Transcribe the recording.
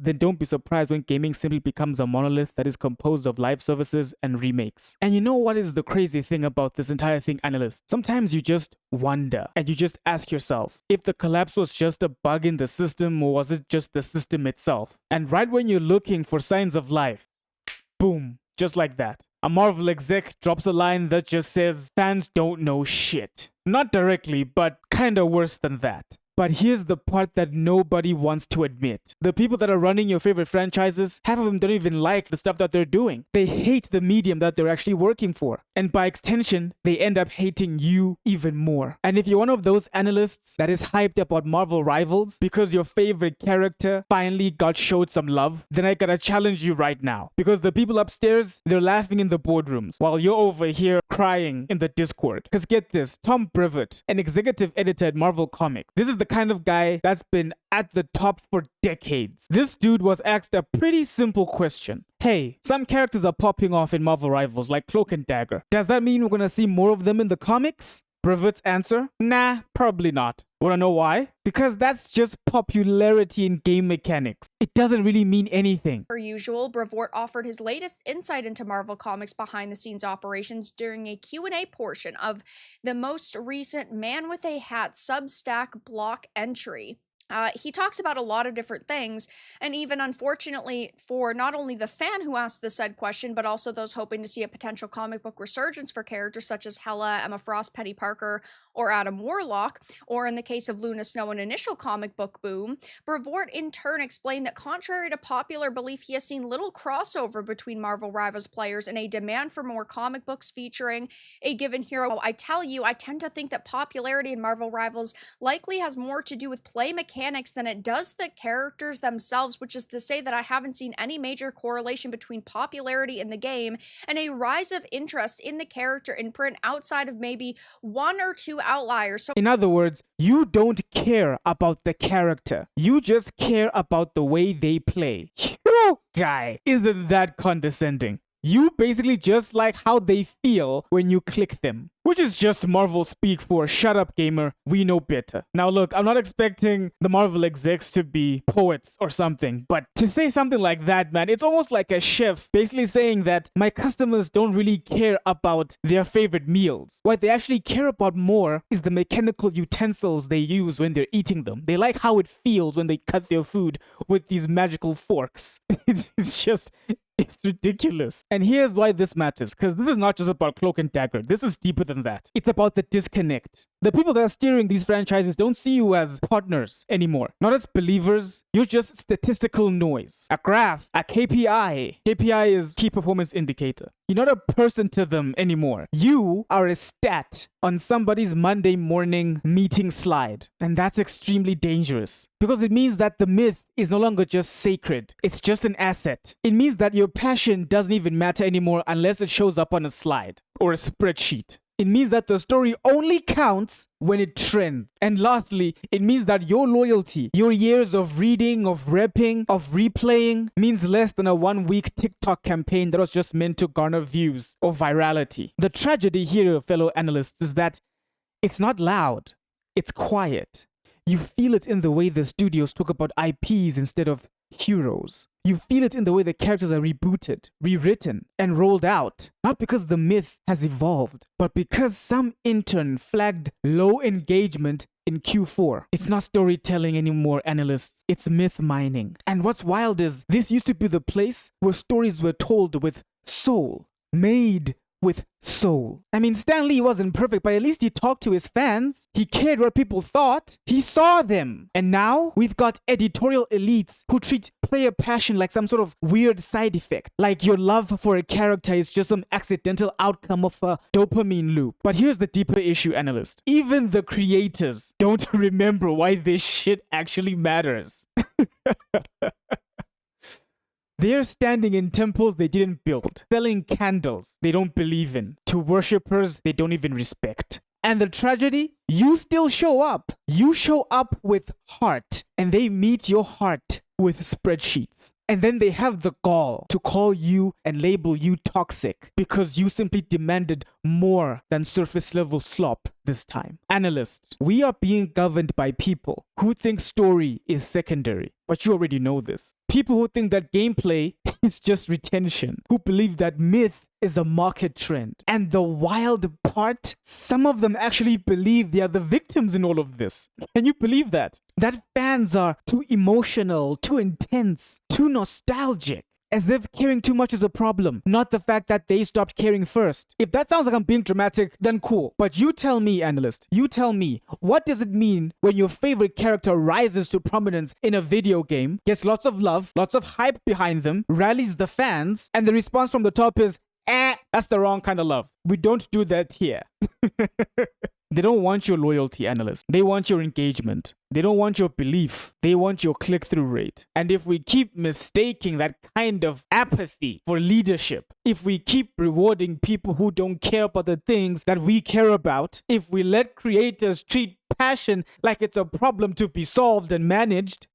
then don't be surprised when gaming simply becomes a monolith that is composed of live services and remakes. And you know what is the crazy thing about this entire thing, analysts? Sometimes you just wonder and you just ask yourself if the collapse was just a bug in the system or was it just the system itself? And right when you're looking for signs of life, boom, just like that, a Marvel exec drops a line that just says, fans don't know shit. Not directly, but kinda worse than that. But here's the part that nobody wants to admit. The people that are running your favorite franchises, half of them don't even like the stuff that they're doing. They hate the medium that they're actually working for. And by extension, they end up hating you even more. And if you're one of those analysts that is hyped about Marvel Rivals because your favorite character finally got showed some love, then I gotta challenge you right now. Because the people upstairs, they're laughing in the boardrooms while you're over here crying in the Discord. Because get this, Tom Brevoort, an executive editor at Marvel Comics, this is the kind of guy that's been at the top for decades. This dude was asked a pretty simple question. Hey, some characters are popping off in Marvel Rivals like Cloak and Dagger. Does that mean we're gonna see more of them in the comics? Brevoort's answer? Nah, probably not. Wanna know why? Because that's just popularity in game mechanics. It doesn't really mean anything. Per usual, Brevoort offered his latest insight into Marvel Comics behind-the-scenes operations during a Q&A portion of the most recent Man with a Hat Substack block entry. He talks about a lot of different things, and even unfortunately for not only the fan who asked the said question, but also those hoping to see a potential comic book resurgence for characters such as Hela, Emma Frost, Petty Parker, or Adam Warlock, or in the case of Luna Snow, an initial comic book boom, Brevoort in turn explained that contrary to popular belief, he has seen little crossover between Marvel Rivals players and a demand for more comic books featuring a given hero. I tell you, I tend to think that popularity in Marvel Rivals likely has more to do with play mechanics than it does the characters themselves, which is to say that I haven't seen any major correlation between popularity in the game and a rise of interest in the character in print outside of maybe one or two outliers. So in other words, you don't care about the character. You just care about the way they play. You guy, isn't that condescending? You basically just like how they feel when you click them. Which is just Marvel speak for shut up gamer, we know better. Now look, I'm not expecting the Marvel execs to be poets or something, but to say something like that, man, it's almost like a chef basically saying that my customers don't really care about their favorite meals. What they actually care about more is the mechanical utensils they use when they're eating them. They like how it feels when they cut their food with these magical forks. It's ridiculous. And here's why this matters, because this is not just about Cloak and Dagger. This is deeper than that. It's about the disconnect. The people that are steering these franchises don't see you as partners anymore. Not as believers. You're just statistical noise. A graph, a KPI. KPI is key performance indicator. You're not a person to them anymore. You are a stat on somebody's Monday morning meeting slide. And that's extremely dangerous because it means that the myth is no longer just sacred. It's just an asset. It means that your passion doesn't even matter anymore unless it shows up on a slide or a spreadsheet. It means that the story only counts when it trends. And lastly, it means that your loyalty, your years of reading, of repping, of replaying, means less than a 1-week TikTok campaign that was just meant to garner views or virality. The tragedy here, fellow analysts, is that it's not loud. It's quiet. You feel it in the way the studios talk about IPs instead of heroes. You feel it in the way the characters are rebooted, rewritten, and rolled out. Not because the myth has evolved, but because some intern flagged low engagement in Q4. It's not storytelling anymore, analysts. It's myth mining. And what's wild is this used to be the place where stories were told with soul, made with soul. I mean, Stan Lee wasn't perfect, but at least he talked to his fans. He cared what people thought. He saw them. And now we've got editorial elites who treat player passion like some sort of weird side effect. Like your love for a character is just some accidental outcome of a dopamine loop. But here's the deeper issue, analyst. Even the creators don't remember why this shit actually matters. They're standing in temples they didn't build, selling candles they don't believe in, to worshippers they don't even respect. And the tragedy? You still show up. You show up with heart, and they meet your heart with spreadsheets. And then they have the gall to call you and label you toxic because you simply demanded more than surface level slop this time. Analysts, we are being governed by people who think story is secondary, but you already know this. People who think that gameplay is just retention, who believe that myth is a market trend. And the wild part, some of them actually believe they are the victims in all of this. Can you believe that? That fans are too emotional, too intense, too nostalgic. As if caring too much is a problem, not the fact that they stopped caring first. If that sounds like I'm being dramatic, then cool. But you tell me, analyst, you tell me, what does it mean when your favorite character rises to prominence in a video game, gets lots of love, lots of hype behind them, rallies the fans, and the response from the top is, that's the wrong kind of love. We don't do that here. They don't want your loyalty, analyst. They want your engagement. They don't want your belief. They want your click-through rate. And if we keep mistaking that kind of apathy for leadership, if we keep rewarding people who don't care about the things that we care about, if we let creators treat passion like it's a problem to be solved and managed,